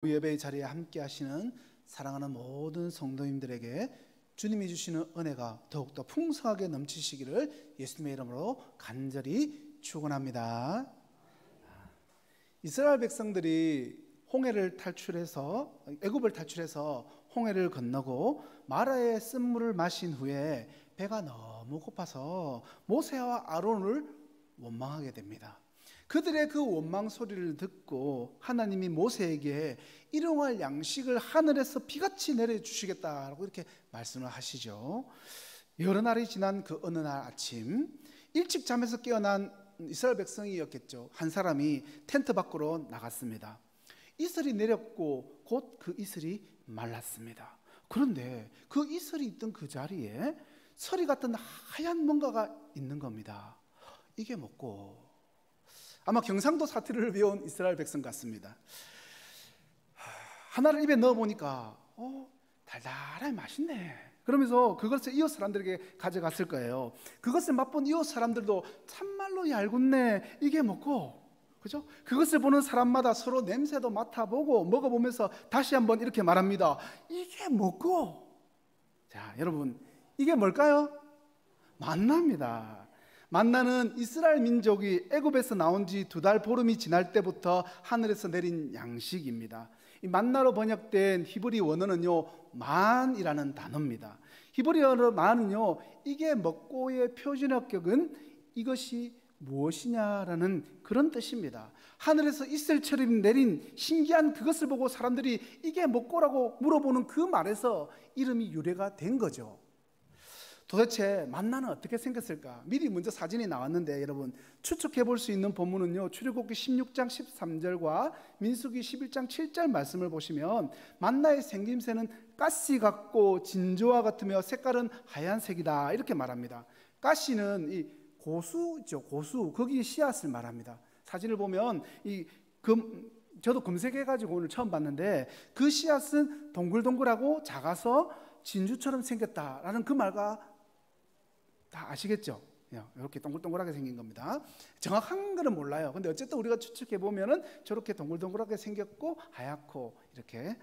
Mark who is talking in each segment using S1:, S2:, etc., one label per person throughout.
S1: 예배의 자리에 함께 하시는 사랑하는 모든 성도님들에게 주님이 주시는 은혜가 더욱더 풍성하게 넘치시기를 예수님의 이름으로 간절히 축원합니다. 이스라엘 백성들이 홍해를 탈출해서 애굽을 탈출해서 홍해를 건너고 마라의 쓴물을 마신 후에 배가 너무 고파서 모세와 아론을 원망하게 됩니다. 그들의 그 원망 소리를 듣고 하나님이 모세에게 일용할 양식을 하늘에서 비같이 내려주시겠다라고 이렇게 말씀을 하시죠. 여러 날이 지난 그 어느 날 아침, 일찍 잠에서 깨어난 이스라엘 백성이었겠죠. 한 사람이 텐트 밖으로 나갔습니다. 이슬이 내렸고 곧 그 이슬이 말랐습니다. 그런데 그 이슬이 있던 그 자리에 서리 같은 하얀 뭔가가 있는 겁니다. 이게 뭐고? 아마 경상도 사투리를 배운 이스라엘 백성 같습니다. 하나를 입에 넣어보니까 달달하게 맛있네. 그러면서 그것을 이웃 사람들에게 가져갔을 거예요. 그것을 맛본 이웃 사람들도 참말로 얄궂네, 이게 뭐고? 그죠? 그것을 보는 사람마다 서로 냄새도 맡아보고 먹어보면서 다시 한번 이렇게 말합니다. 이게 뭐고? 자, 여러분, 이게 뭘까요? 만나입니다. 만나는 이스라엘 민족이 애굽에서 나온 지 2달 보름이 지날 때부터 하늘에서 내린 양식입니다. 이 만나로 번역된 히브리 원어는요, 만이라는 단어입니다. 히브리어로 만은요, 이게 먹고의 표준어격은 이것이 무엇이냐라는 그런 뜻입니다. 하늘에서 이슬처럼 내린 신기한 그것을 보고 사람들이 이게 먹고라고 물어보는 그 말에서 이름이 유래가 된 거죠. 도대체 만나는 어떻게 생겼을까? 미리 먼저 사진이 나왔는데 여러분 추측해 볼 수 있는 본문은요, 출애굽기 16장 13절과 민수기 11장 7절 말씀을 보시면 만나의 생김새는 가시 같고 진저와 같으며 색깔은 하얀색이다 이렇게 말합니다. 가시는 이 고수죠, 고수. 거기 씨앗을 말합니다. 사진을 보면 저도 검색해가지고 오늘 처음 봤는데 그 씨앗은 동글동글하고 작아서 진주처럼 생겼다라는 그 말과 다 아시겠죠? 이렇게 동글동글하게 생긴 겁니다. 정확한 거는 몰라요. 근데 어쨌든 우리가 추측해 보면은 저렇게 동글동글하게 생겼고 하얗고 이렇게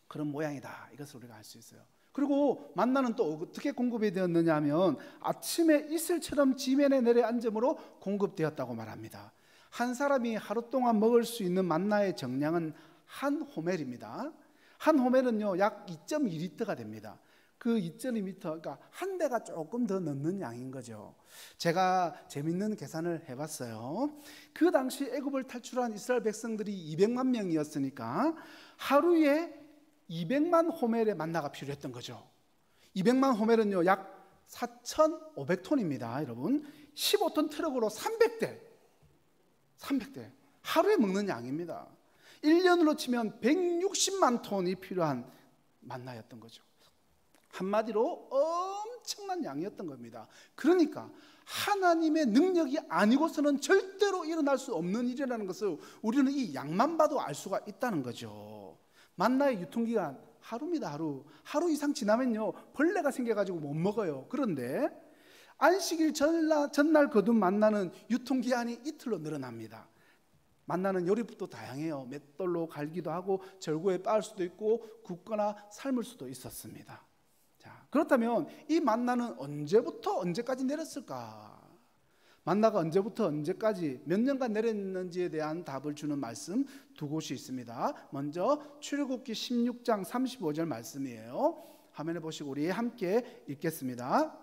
S1: 그런 모양이다. 이것을 우리가 알 수 있어요. 그리고 만나는 또 어떻게 공급이 되었느냐 하면 아침에 이슬처럼 지면에 내려앉음으로 공급되었다고 말합니다. 한 사람이 하루 동안 먹을 수 있는 만나의 정량은 한 호멜입니다. 한 호멜은요 약 2.2리터가 됩니다. 그 2.2m, 그러니까 한 대가 조금 더 넣는 양인 거죠. 제가 재밌는 계산을 해봤어요. 그 당시 애굽을 탈출한 이스라엘 백성들이 200만 명이었으니까 하루에 200만 호멜의 만나가 필요했던 거죠. 200만 호멜은요 약 4,500톤입니다. 여러분 15톤 트럭으로 300대 하루에 먹는 양입니다. 1년으로 치면 160만 톤이 필요한 만나였던 거죠. 한마디로 엄청난 양이었던 겁니다. 그러니까 하나님의 능력이 아니고서는 절대로 일어날 수 없는 일이라는 것을 우리는 이 양만 봐도 알 수가 있다는 거죠. 만나의 유통기간 하루입니다. 하루 이상 지나면요 벌레가 생겨가지고 못 먹어요. 그런데 안식일 전날 거둔 만나는 유통기한이 이틀로 늘어납니다. 만나는 요리법도 다양해요. 맷돌로 갈기도 하고 절구에 빻을 수도 있고 굽거나 삶을 수도 있었습니다. 자, 그렇다면 이 만나는 언제부터 언제까지 내렸을까? 만나가 언제부터 언제까지 몇 년간 내렸는지에 대한 답을 주는 말씀 두 곳이 있습니다. 먼저 출애굽기 16장 35절 말씀이에요. 화면에 보시고 우리 함께 읽겠습니다.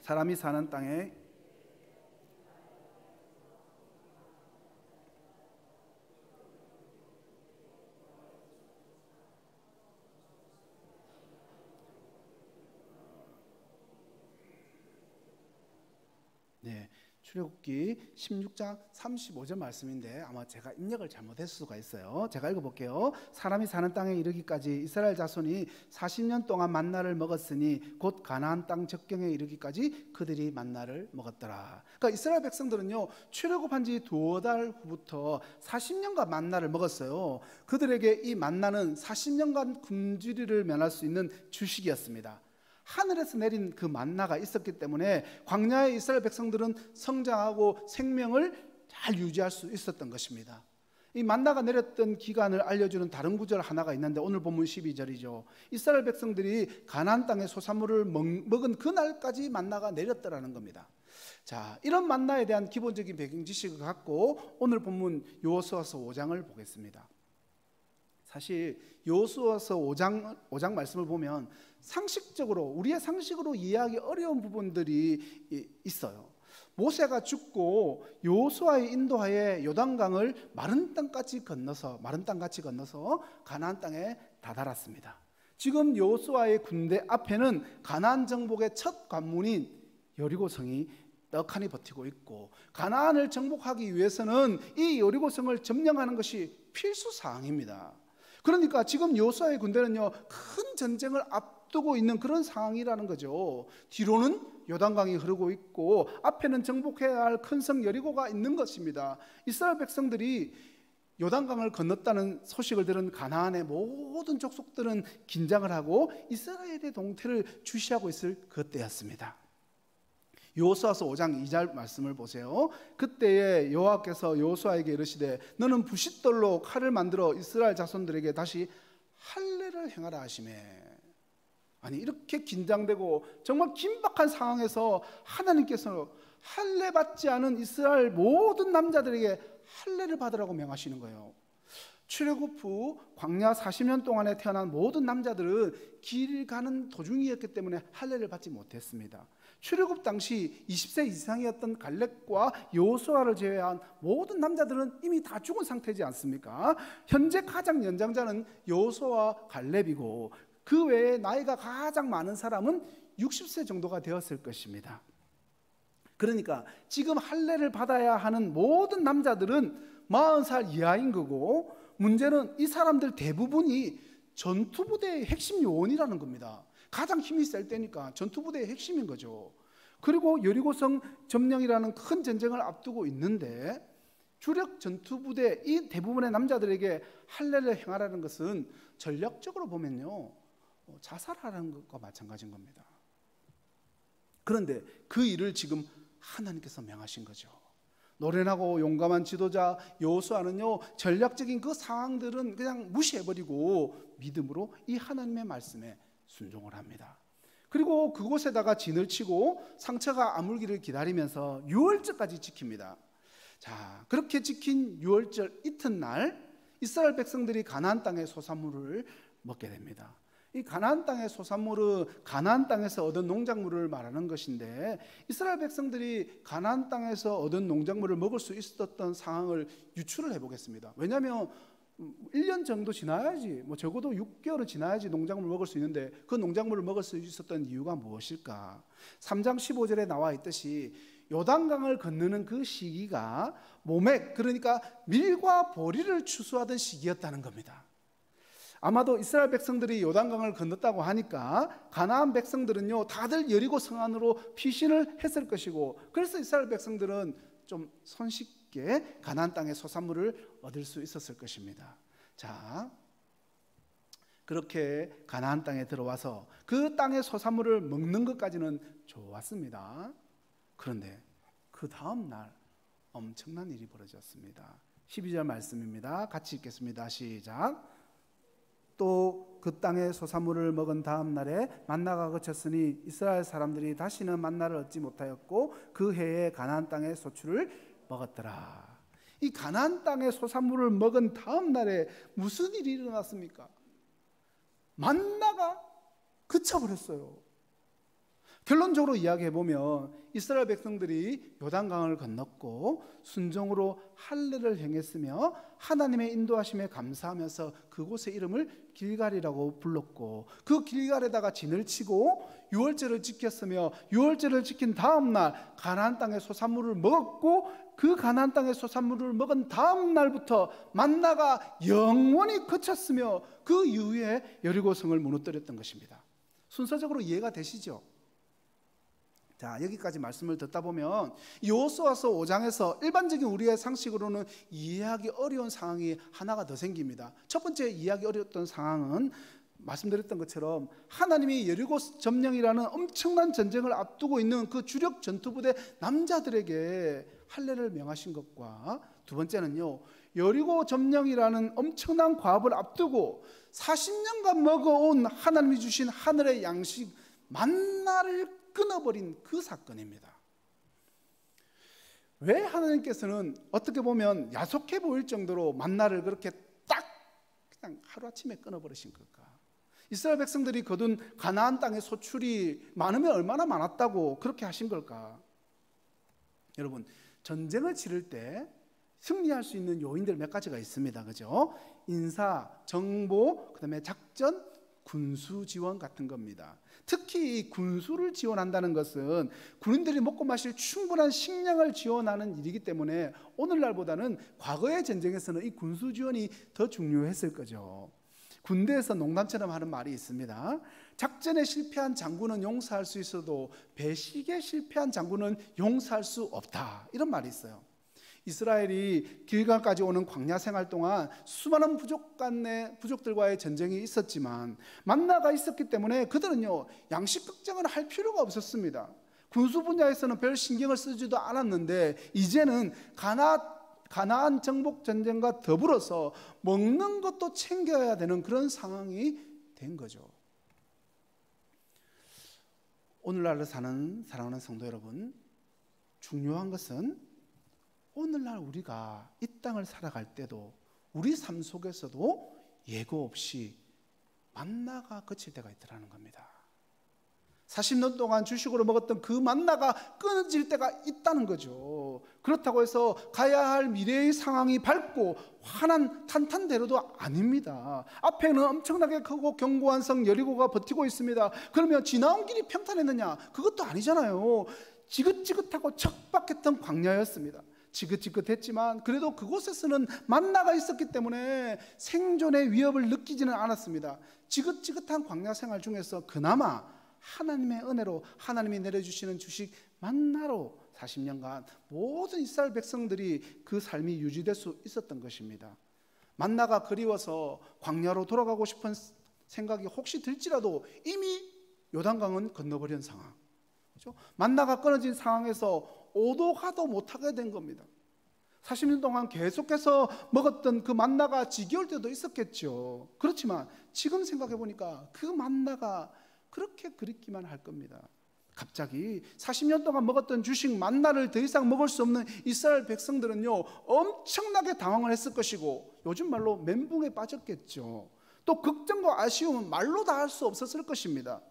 S1: 사람이 사는 땅에 출애굽기 16장 35절 말씀인데 아마 제가 입력을 잘못했을 수가 있어요. 제가 읽어볼게요. 사람이 사는 땅에 이르기까지 이스라엘 자손이 40년 동안 만나를 먹었으니 곧 가나안 땅 적경에 이르기까지 그들이 만나를 먹었더라. 그러니까 이스라엘 백성들은요 출애굽한 지 2달 후부터 40년간 만나를 먹었어요. 그들에게 이 만나는 40년간 굶주리를 면할 수 있는 주식이었습니다. 하늘에서 내린 그 만나가 있었기 때문에 광야의 이스라엘 백성들은 성장하고 생명을 잘 유지할 수 있었던 것입니다. 이 만나가 내렸던 기간을 알려주는 다른 구절 하나가 있는데 오늘 본문 12절이죠. 이스라엘 백성들이 가나안 땅의 소산물을 먹은 그날까지 만나가 내렸더라는 겁니다. 자, 이런 만나에 대한 기본적인 배경 지식을 갖고 오늘 본문 여호수아서 5장을 보겠습니다. 사실 여호수아서 5장 말씀을 보면 상식적으로, 우리의 상식으로 이해하기 어려운 부분들이 있어요. 모세가 죽고 여호수아의 인도하에 요단강을 마른 땅같이 건너서 가나안 땅에 다다랐습니다. 지금 여호수아의 군대 앞에는 가나안 정복의 첫 관문인 여리고성이 떡하니 버티고 있고, 가나안을 정복하기 위해서는 이 여리고성을 점령하는 것이 필수 사항입니다. 그러니까 지금 여호수아의 군대는요, 큰 전쟁을 앞두고 있는 그런 상황이라는 거죠. 뒤로는 요단강이 흐르고 있고 앞에는 정복해야 할 큰 성 여리고가 있는 것입니다. 이스라엘 백성들이 요단강을 건넜다는 소식을 들은 가나안의 모든 족속들은 긴장을 하고 이스라엘의 동태를 주시하고 있을 그때였습니다. 여호수아서 5장 2절 말씀을 보세요. 그때에 여호와께서 여호수아에게 이르시되 너는 부싯돌로 칼을 만들어 이스라엘 자손들에게 다시 할례를 행하라 하시매. 아니, 이렇게 긴장되고 정말 긴박한 상황에서 하나님께서 할례 받지 않은 이스라엘 모든 남자들에게 할례를 받으라고 명하시는 거예요. 출애굽 후 광야 40년 동안에 태어난 모든 남자들은 길 가는 도중이었기 때문에 할례를 받지 못했습니다. 출애굽 당시 20세 이상이었던 갈렙과 여호수아를 제외한 모든 남자들은 이미 다 죽은 상태지 않습니까? 현재 가장 연장자는 여호수아와 갈렙이고 그 외에 나이가 가장 많은 사람은 60세 정도가 되었을 것입니다. 그러니까 지금 할례를 받아야 하는 모든 남자들은 40살 이하인 거고, 문제는 이 사람들 대부분이 전투부대의 핵심 요원이라는 겁니다. 가장 힘이 셀 때니까 전투부대의 핵심인 거죠. 그리고 여리고성 점령이라는 큰 전쟁을 앞두고 있는데 주력 전투부대 이 대부분의 남자들에게 할례를 행하라는 것은 전략적으로 보면요, 자살하라는 것과 마찬가지인 겁니다. 그런데 그 일을 지금 하나님께서 명하신 거죠. 노련하고 용감한 지도자 여호수아는요, 전략적인 그 상황들은 그냥 무시해버리고 믿음으로 이 하나님의 말씀에 순종을 합니다. 그리고 그곳에다가 진을 치고 상처가 아물기를 기다리면서 유월절까지 지킵니다. 자, 그렇게 지킨 유월절 이튿날 이스라엘 백성들이 가나안 땅의 소산물을 먹게 됩니다. 이 가나안 땅의 소산물은 가나안 땅에서 얻은 농작물을 말하는 것인데, 이스라엘 백성들이 가나안 땅에서 얻은 농작물을 먹을 수 있었던 상황을 유추를 해보겠습니다. 왜냐하면 1년 정도 지나야지, 적어도 6개월은 지나야지 농작물을 먹을 수 있는데 그 농작물을 먹을 수 있었던 이유가 무엇일까? 3장 15절에 나와 있듯이 요단강을 건너는 그 시기가 모맥, 그러니까 밀과 보리를 추수하던 시기였다는 겁니다. 아마도 이스라엘 백성들이 요단강을 건넜다고 하니까 가나안 백성들은요, 다들 여리고 성 안으로 피신을 했을 것이고, 그래서 이스라엘 백성들은 좀 손쉽게 가나안 땅의 소산물을 얻을 수 있었을 것입니다. 자, 그렇게 가나안 땅에 들어와서 그 땅의 소산물을 먹는 것까지는 좋았습니다. 그런데 그 다음 날 엄청난 일이 벌어졌습니다. 12절 말씀입니다. 같이 읽겠습니다. 시작. 또 그 땅의 소산물을 먹은 다음 날에 만나가 그쳤으니 이스라엘 사람들이 다시는 만나를 얻지 못하였고 그 해에 가나안 땅의 소출을 먹었더라. 이 가나안 땅의 소산물을 먹은 다음 날에 무슨 일이 일어났습니까? 만나가 그쳐버렸어요. 결론적으로 이야기해보면 이스라엘 백성들이 요단강을 건넜고 순종으로 할례를 행했으며 하나님의 인도하심에 감사하면서 그곳의 이름을 길갈이라고 불렀고, 그 길갈에다가 진을 치고 유월절을 지켰으며 유월절을 지킨 다음 날 가나안 땅의 소산물을 먹었고, 그 가나안 땅의 소산물을 먹은 다음 날부터 만나가 영원히 그쳤으며 그 이후에 여리고성을 무너뜨렸던 것입니다. 순서적으로 이해가 되시죠? 자, 여기까지 말씀을 듣다 보면 여호수아서 5장에서 일반적인 우리의 상식으로는 이해하기 어려운 상황이 하나가 더 생깁니다. 첫 번째 이해하기 어려웠던 상황은 말씀드렸던 것처럼 하나님이 여리고 점령이라는 엄청난 전쟁을 앞두고 있는 그 주력 전투부대 남자들에게 할례를 명하신 것과, 두 번째는요, 여리고 점령이라는 엄청난 과업을 앞두고 40년간 먹어온 하나님이 주신 하늘의 양식 만나를 끊어버린 그 사건입니다. 왜 하나님께서는 어떻게 보면 야속해 보일 정도로 만나를 그렇게 딱 그냥 하루아침에 끊어버리신 걸까? 이스라엘 백성들이 거둔 가나안 땅의 소출이 많으면 얼마나 많았다고 그렇게 하신 걸까? 여러분, 전쟁을 치를 때 승리할 수 있는 요인들 몇 가지가 있습니다. 그죠? 인사, 정보, 그다음에 작전, 군수 지원 같은 겁니다. 특히 이 군수를 지원한다는 것은 군인들이 먹고 마실 충분한 식량을 지원하는 일이기 때문에 오늘날보다는 과거의 전쟁에서는 이 군수 지원이 더 중요했을 거죠. 군대에서 농담처럼 하는 말이 있습니다. 작전에 실패한 장군은 용서할 수 있어도 배식에 실패한 장군은 용서할 수 없다, 이런 말이 있어요. 이스라엘이 길갈까지 오는 광야 생활 동안 수많은 부족들과의 전쟁이 있었지만 만나가 있었기 때문에 그들은요, 양식 걱정을 할 필요가 없었습니다. 군수 분야에서는 별 신경을 쓰지도 않았는데 이제는 가나안 정복 전쟁과 더불어서 먹는 것도 챙겨야 되는 그런 상황이 된 거죠. 오늘날을 사는 사랑하는 성도 여러분, 중요한 것은 오늘날 우리가 이 땅을 살아갈 때도 우리 삶 속에서도 예고 없이 만나가 그칠 때가 있더라는 겁니다. 40년 동안 주식으로 먹었던 그 만나가 끊어질 때가 있다는 거죠. 그렇다고 해서 가야 할 미래의 상황이 밝고 환한 탄탄대로도 아닙니다. 앞에는 엄청나게 크고 견고한 성 여리고가 버티고 있습니다. 그러면 지나온 길이 평탄했느냐? 그것도 아니잖아요. 지긋지긋하고 척박했던 광야였습니다. 지긋지긋했지만 그래도 그곳에서는 만나가 있었기 때문에 생존의 위협을 느끼지는 않았습니다. 지긋지긋한 광야 생활 중에서 그나마 하나님의 은혜로 하나님이 내려주시는 주식 만나로 40년간 모든 이스라엘 백성들이 그 삶이 유지될 수 있었던 것입니다. 만나가 그리워서 광야로 돌아가고 싶은 생각이 혹시 들지라도 이미 요단강은 건너버린 상황, 그렇죠? 만나가 끊어진 상황에서 오도 가도 못하게 된 겁니다. 40년 동안 계속해서 먹었던 그 만나가 지겨울 때도 있었겠죠. 그렇지만 지금 생각해 보니까 그 만나가 그렇게 그립기만 할 겁니다. 갑자기 40년 동안 먹었던 주식 만나를 더 이상 먹을 수 없는 이스라엘 백성들은요, 엄청나게 당황을 했을 것이고 요즘 말로 멘붕에 빠졌겠죠. 또 걱정과 아쉬움은 말로 다 할 수 없었을 것입니다.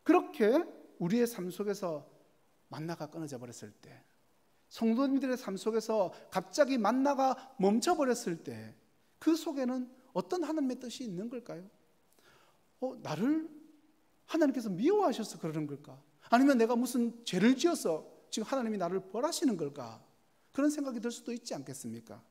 S1: 그렇게 우리의 삶 속에서 만나가 끊어져 버렸을 때, 성도님들의 삶 속에서 갑자기 만나가 멈춰버렸을 때 그 속에는 어떤 하나님의 뜻이 있는 걸까요? 나를 하나님께서 미워하셔서 그러는 걸까? 아니면 내가 무슨 죄를 지어서 지금 하나님이 나를 벌하시는 걸까? 그런 생각이 들 수도 있지 않겠습니까?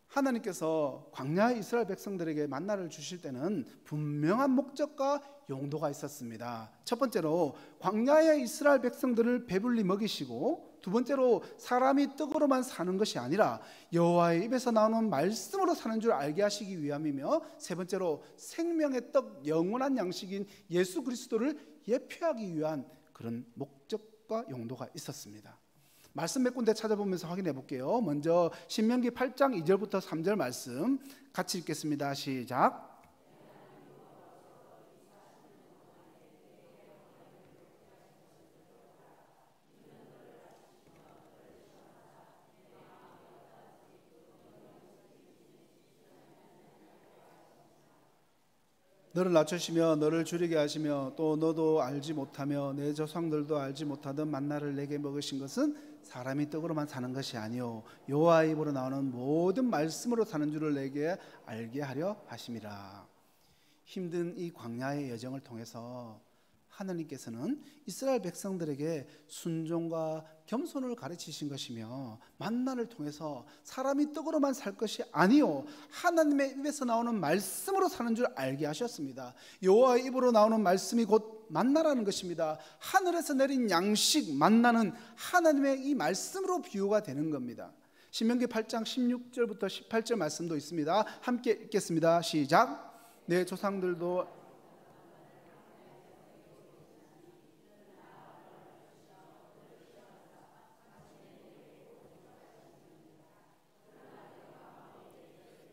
S1: 하나님께서 광야의 이스라엘 백성들에게 만나를 주실 때는 분명한 목적과 용도가 있었습니다. 첫 번째로 광야의 이스라엘 백성들을 배불리 먹이시고, 두 번째로 사람이 떡으로만 사는 것이 아니라 여호와의 입에서 나오는 말씀으로 사는 줄 알게 하시기 위함이며, 세 번째로 생명의 떡 영원한 양식인 예수 그리스도를 예표하기 위한 그런 목적과 용도가 있었습니다. 말씀 몇 군데 찾아보면서 확인해 볼게요. 먼저 신명기 8장 2절부터 3절 말씀 같이 읽겠습니다. 시작. 너를 낮추시며 너를 줄이게 하시며 또 너도 알지 못하며 내 조상들도 알지 못하던 만나를 내게 먹으신 것은 사람이 떡으로만 사는 것이 아니요 여호와의 입으로 나오는 모든 말씀으로 사는 줄을 내게 알게 하려 하심이라. 힘든 이 광야의 여정을 통해서 하나님께서는 이스라엘 백성들에게 순종과 겸손을 가르치신 것이며, 만나를 통해서 사람이 떡으로만 살 것이 아니요 하나님의 입에서 나오는 말씀으로 사는 줄 알게 하셨습니다. 여호와의 입으로 나오는 말씀이 곧 만나라는 것입니다. 하늘에서 내린 양식 만나는 하나님의 이 말씀으로 비유가 되는 겁니다. 신명기 8장 16절부터 18절 말씀도 있습니다. 함께 읽겠습니다. 시작. 내 조상들도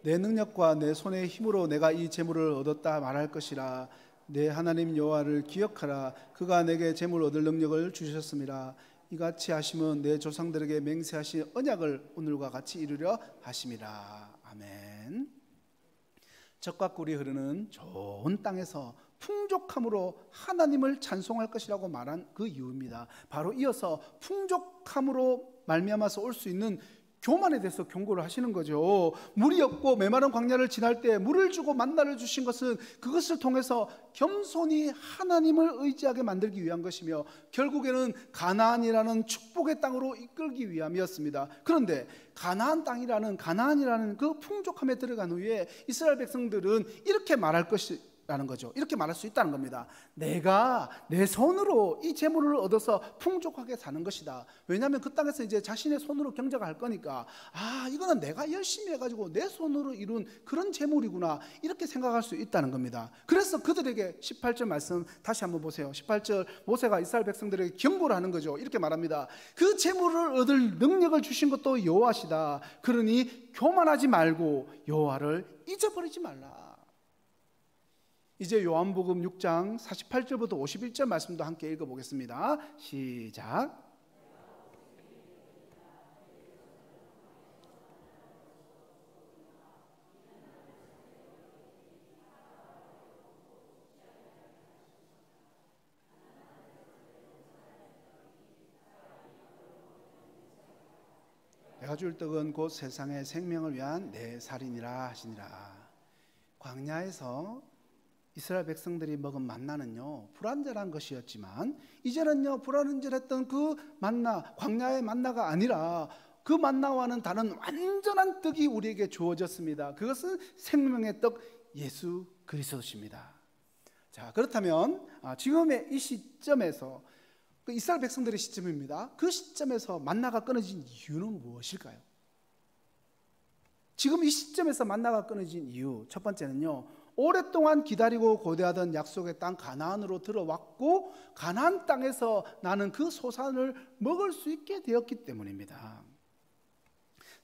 S1: 내 능력과 내 손의 힘으로 내가 이 재물을 얻었다 말할 것이라. 내 하나님 여호와를 기억하라. 그가 내게 재물 얻을 능력을 주셨습니다. 이같이 하시면 내 조상들에게 맹세하신 언약을 오늘과 같이 이루려 하심이라. 아멘. 젖과 꿀이 흐르는 좋은 땅에서 풍족함으로 하나님을 찬송할 것이라고 말한 그 이유입니다. 바로 이어서 풍족함으로 말미암아서 올 수 있는 교만에 대해서 경고를 하시는 거죠. 물이 없고 메마른 광야를 지날 때 물을 주고 만나를 주신 것은 그것을 통해서 겸손히 하나님을 의지하게 만들기 위한 것이며 결국에는 가나안이라는 축복의 땅으로 이끌기 위함이었습니다. 그런데 가나안이라는 그 풍족함에 들어간 후에 이스라엘 백성들은 이렇게 말할 것이라는 거죠. 이렇게 말할 수 있다는 겁니다. 내가 내 손으로 이 재물을 얻어서 풍족하게 사는 것이다. 왜냐하면 그 땅에서 이제 자신의 손으로 경작을 할 거니까, 이거는 내가 열심히 해가지고 내 손으로 이룬 그런 재물이구나, 이렇게 생각할 수 있다는 겁니다. 그래서 그들에게 18절 말씀 다시 한번 보세요. 18절 모세가 이스라엘 백성들에게 경고를 하는 거죠. 이렇게 말합니다. 그 재물을 얻을 능력을 주신 것도 여호와시다. 그러니 교만하지 말고 여호와를 잊어버리지 말라. 이제 요한복음 6장 48절부터 51절 말씀도 함께 읽어보겠습니다. 시작. 내가 줄 떡은 곧 세상의 생명을 위한 내 살이니라 하시니라. 광야에서 이스라엘 백성들이 먹은 만나는요, 불완전한 것이었지만 이제는요, 불완전했던 그 만나, 광야의 만나가 아니라 그 만나와는 다른 완전한 떡이 우리에게 주어졌습니다. 그것은 생명의 떡 예수 그리스도십니다. 자, 그렇다면 지금의 이 시점에서, 그 이스라엘 백성들의 시점입니다. 그 시점에서 만나가 끊어진 이유는 무엇일까요? 지금 이 시점에서 만나가 끊어진 이유, 첫 번째는요, 오랫동안 기다리고 고대하던 약속의 땅 가나안으로 들어왔고 가나안 땅에서 나는 그 소산을 먹을 수 있게 되었기 때문입니다.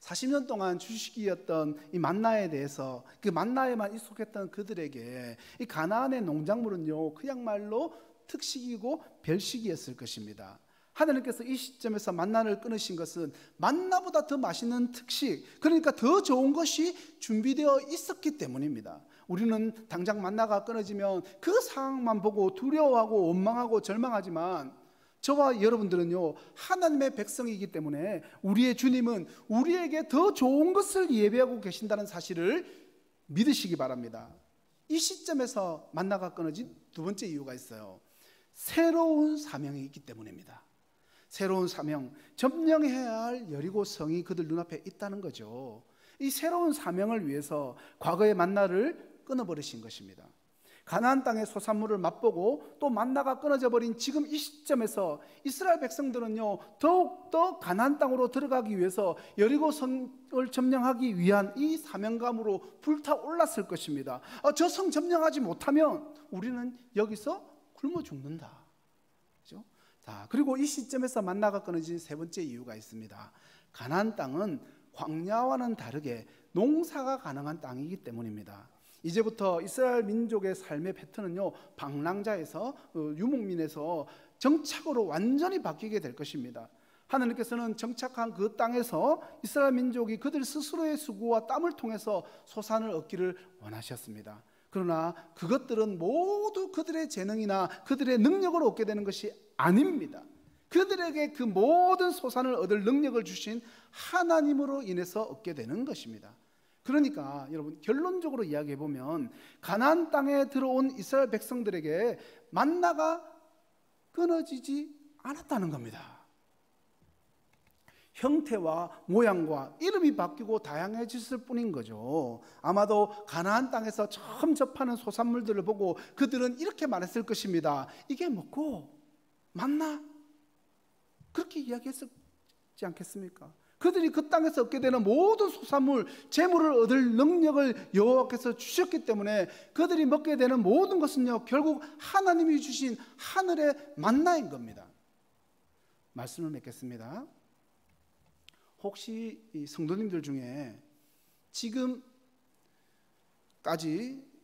S1: 40년 동안 주식이었던 이 만나에 대해서, 그 만나에만 익숙했던 그들에게 이 가나안의 농작물은요, 그야말로 특식이고 별식이었을 것입니다. 하나님께서 이 시점에서 만나를 끊으신 것은 만나보다 더 맛있는 특식, 그러니까 더 좋은 것이 준비되어 있었기 때문입니다. 우리는 당장 만나가 끊어지면 그 상황만 보고 두려워하고 원망하고 절망하지만 저와 여러분들은요, 하나님의 백성이기 때문에 우리의 주님은 우리에게 더 좋은 것을 예배하고 계신다는 사실을 믿으시기 바랍니다. 이 시점에서 만나가 끊어진 두 번째 이유가 있어요. 새로운 사명이 있기 때문입니다. 새로운 사명, 점령해야 할 여리고 성이 그들 눈앞에 있다는 거죠. 이 새로운 사명을 위해서 과거의 만나를 끊어버리신 것입니다. 가나안 땅의 소산물을 맛보고 또 만나가 끊어져 버린 지금 이 시점에서 이스라엘 백성들은요, 더욱더 가나안 땅으로 들어가기 위해서 여리고 성을 점령하기 위한 이 사명감으로 불타올랐을 것입니다. 저 성 점령하지 못하면 우리는 여기서 굶어 죽는다. 그렇죠? 자, 그리고 이 시점에서 만나가 끊어진 세 번째 이유가 있습니다. 가나안 땅은 광야와는 다르게 농사가 가능한 땅이기 때문입니다. 이제부터 이스라엘 민족의 삶의 패턴은요, 방랑자에서 유목민에서 정착으로 완전히 바뀌게 될 것입니다. 하나님께서는 정착한 그 땅에서 이스라엘 민족이 그들 스스로의 수고와 땀을 통해서 소산을 얻기를 원하셨습니다. 그러나 그것들은 모두 그들의 재능이나 그들의 능력으로 얻게 되는 것이 아닙니다. 그들에게 그 모든 소산을 얻을 능력을 주신 하나님으로 인해서 얻게 되는 것입니다. 그러니까 여러분, 결론적으로 이야기해 보면 가나안 땅에 들어온 이스라엘 백성들에게 만나가 끊어지지 않았다는 겁니다. 형태와 모양과 이름이 바뀌고 다양해졌을 뿐인 거죠. 아마도 가나안 땅에서 처음 접하는 소산물들을 보고 그들은 이렇게 말했을 것입니다. 이게 뭐고? 만나? 그렇게 이야기했었지 않겠습니까? 그들이 그 땅에서 얻게 되는 모든 소산물, 재물을 얻을 능력을 여호와께서 주셨기 때문에 그들이 먹게 되는 모든 것은요, 결국 하나님이 주신 하늘의 만나인 겁니다. 말씀을 맺겠습니다. 혹시 이 성도님들 중에 지금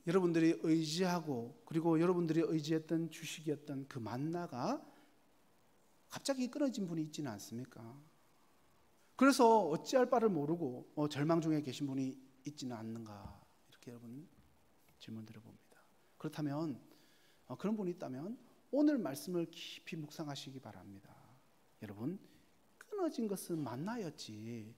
S1: 여러분들이 의지하고 그리고 여러분들이 의지했던 주식이었던 그 만나가 갑자기 끊어진 분이 있지는 않습니까? 그래서 어찌할 바를 모르고 절망 중에 계신 분이 있지는 않는가, 이렇게 여러분 질문 드려봅니다. 그렇다면 그런 분이 있다면 오늘 말씀을 깊이 묵상하시기 바랍니다. 여러분, 끊어진 것은 만나였지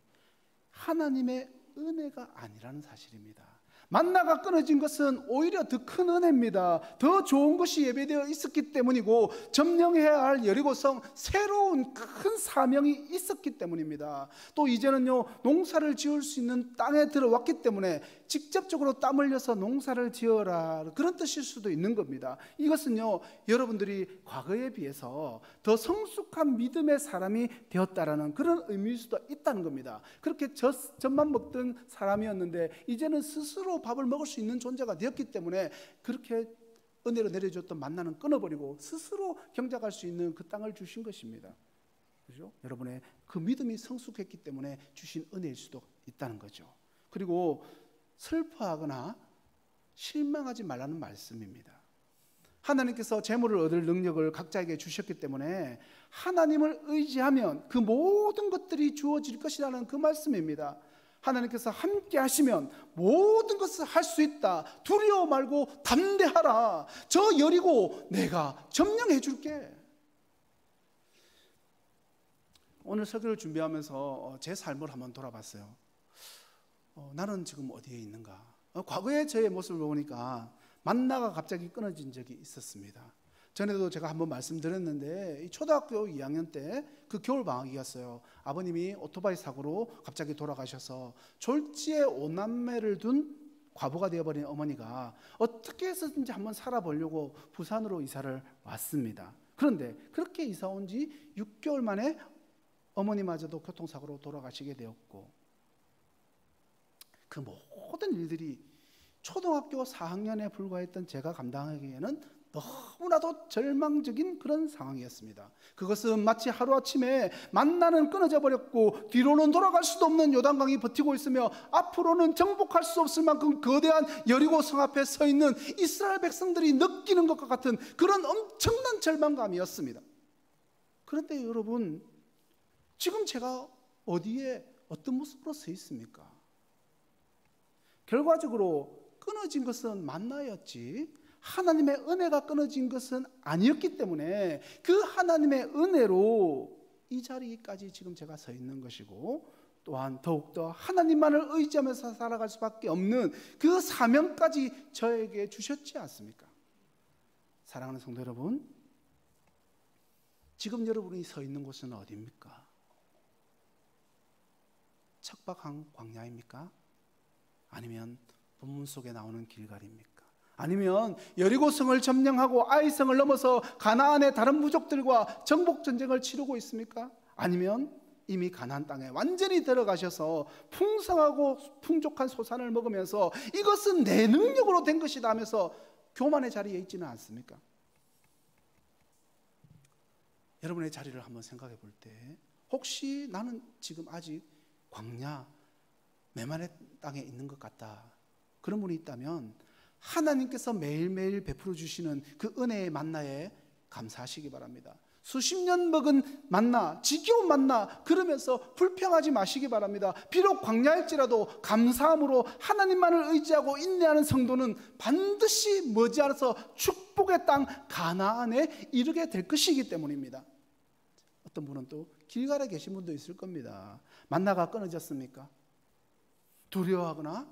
S1: 하나님의 은혜가 아니라는 사실입니다. 만나가 끊어진 것은 오히려 더 큰 은혜입니다. 더 좋은 것이 예배되어 있었기 때문이고 점령해야 할 여리고성 새로운 큰 사명이 있었기 때문입니다. 또 이제는요, 농사를 지을 수 있는 땅에 들어왔기 때문에 직접적으로 땀 흘려서 농사를 지어라, 그런 뜻일 수도 있는 겁니다. 이것은요, 여러분들이 과거에 비해서 더 성숙한 믿음의 사람이 되었다라는 그런 의미일 수도 있다는 겁니다. 그렇게 젖만 먹던 사람이었는데 이제는 스스로 밥을 먹을 수 있는 존재가 되었기 때문에 그렇게 은혜로 내려줬던 만나는 끊어버리고 스스로 경작할 수 있는 그 땅을 주신 것입니다. 그렇죠? 여러분의 그 믿음이 성숙했기 때문에 주신 은혜일 수도 있다는 거죠. 그리고 슬퍼하거나 실망하지 말라는 말씀입니다. 하나님께서 재물을 얻을 능력을 각자에게 주셨기 때문에 하나님을 의지하면 그 모든 것들이 주어질 것이라는 그 말씀입니다. 하나님께서 함께 하시면 모든 것을 할 수 있다. 두려워 말고 담대하라. 저 여리고 내가 점령해 줄게. 오늘 설교를 준비하면서 제 삶을 한번 돌아봤어요. 나는 지금 어디에 있는가? 과거의 저의 모습을 보니까 만나가 갑자기 끊어진 적이 있었습니다. 전에도 제가 한번 말씀드렸는데 초등학교 2학년 때 그 겨울 방학이었어요. 아버님이 오토바이 사고로 갑자기 돌아가셔서 졸지에 5남매를 둔 과부가 되어버린 어머니가 어떻게 해서든지 한번 살아보려고 부산으로 이사를 왔습니다. 그런데 그렇게 이사 온 지 6개월 만에 어머니마저도 교통사고로 돌아가시게 되었고, 그 모든 일들이 초등학교 4학년에 불과했던 제가 감당하기에는 너무나도 절망적인 그런 상황이었습니다. 그것은 마치 하루아침에 만나는 끊어져 버렸고 뒤로는 돌아갈 수도 없는 요단강이 버티고 있으며 앞으로는 정복할 수 없을 만큼 거대한 여리고 성 앞에 서 있는 이스라엘 백성들이 느끼는 것과 같은 그런 엄청난 절망감이었습니다. 그런데 여러분, 지금 제가 어디에 어떤 모습으로 서 있습니까? 결과적으로 끊어진 것은 만나였지 하나님의 은혜가 끊어진 것은 아니었기 때문에 그 하나님의 은혜로 이 자리까지 지금 제가 서 있는 것이고, 또한 더욱더 하나님만을 의지하면서 살아갈 수밖에 없는 그 사명까지 저에게 주셨지 않습니까? 사랑하는 성도 여러분, 지금 여러분이 서 있는 곳은 어디입니까? 척박한 광야입니까? 아니면 본문 속에 나오는 길갈입니까? 아니면 여리고성을 점령하고 아이성을 넘어서 가나안의 다른 부족들과 정복전쟁을 치르고 있습니까? 아니면 이미 가나안 땅에 완전히 들어가셔서 풍성하고 풍족한 소산을 먹으면서 이것은 내 능력으로 된 것이다 하면서 교만의 자리에 있지는 않습니까? 여러분의 자리를 한번 생각해 볼 때 혹시 나는 지금 아직 광야 메마른 땅에 있는 것 같다, 그런 분이 있다면 하나님께서 매일매일 베풀어 주시는 그 은혜의 만나에 감사하시기 바랍니다. 수십 년 먹은 만나, 지겨운 만나, 그러면서 불평하지 마시기 바랍니다. 비록 광야일지라도 감사함으로 하나님만을 의지하고 인내하는 성도는 반드시 머지않아서 축복의 땅 가나안에 이르게 될 것이기 때문입니다. 어떤 분은 또 길갈에 계신 분도 있을 겁니다. 만나가 끊어졌습니까? 두려워하거나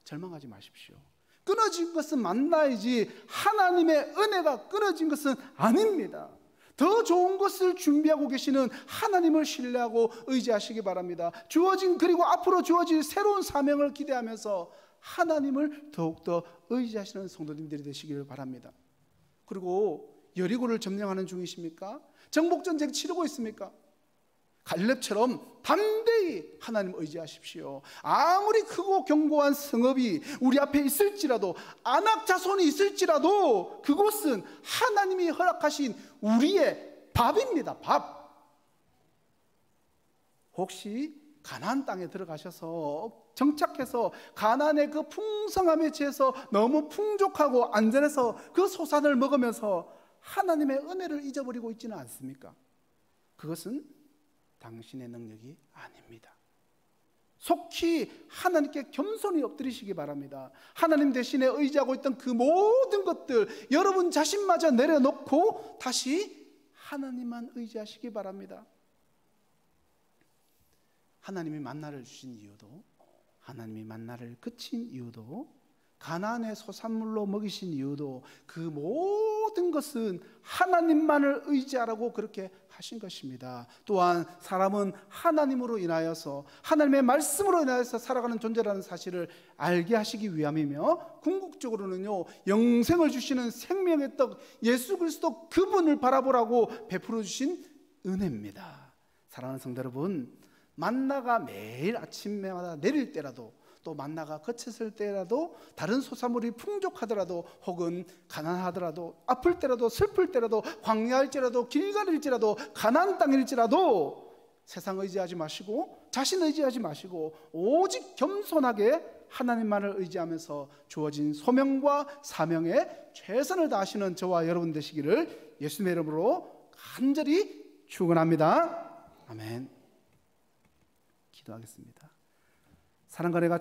S1: 절망하지 마십시오. 끊어진 것은 만나이지 하나님의 은혜가 끊어진 것은 아닙니다. 더 좋은 것을 준비하고 계시는 하나님을 신뢰하고 의지하시기 바랍니다. 주어진, 그리고 앞으로 주어질 새로운 사명을 기대하면서 하나님을 더욱더 의지하시는 성도님들이 되시기를 바랍니다. 그리고 여리고를 점령하는 중이십니까? 정복전쟁 치르고 있습니까? 갈렙처럼 담대히 하나님 의지하십시오. 아무리 크고 견고한 성읍이 우리 앞에 있을지라도, 아낙 자손이 있을지라도 그곳은 하나님이 허락하신 우리의 밥입니다. 밥. 혹시 가나안 땅에 들어가셔서 정착해서 가나안의 그 풍성함에 취해서 너무 풍족하고 안전해서 그 소산을 먹으면서 하나님의 은혜를 잊어버리고 있지는 않습니까? 그것은 당신의 능력이 아닙니다. 속히 하나님께 겸손히 엎드리시기 바랍니다. 하나님 대신에 의지하고 있던 그 모든 것들 여러분 자신마저 내려놓고 다시 하나님만 의지하시기 바랍니다. 하나님이 만나를 주신 이유도, 하나님이 만나를 그친 이유도, 가나안의 소산물로 먹이신 이유도, 그 모든 것은 하나님만을 의지하라고 그렇게 하신 것입니다. 또한 사람은 하나님으로 인하여서, 하나님의 말씀으로 인하여서 살아가는 존재라는 사실을 알게 하시기 위함이며, 궁극적으로는요, 영생을 주시는 생명의 떡 예수 그리스도 그분을 바라보라고 베풀어 주신 은혜입니다. 사랑하는 성도 여러분, 만나가 매일 아침마다 내릴 때라도, 또 만나가 그쳤을 때라도, 다른 소사물이 풍족하더라도, 혹은 가난하더라도, 아플 때라도, 슬플 때라도, 광야일지라도, 길갈일지라도, 가나안 땅일지라도 세상 의지하지 마시고 자신 의지하지 마시고 오직 겸손하게 하나님만을 의지하면서 주어진 소명과 사명에 최선을 다하시는 저와 여러분 되시기를 예수님의 이름으로 간절히 축원합니다. 아멘. 기도하겠습니다. 사랑과 내가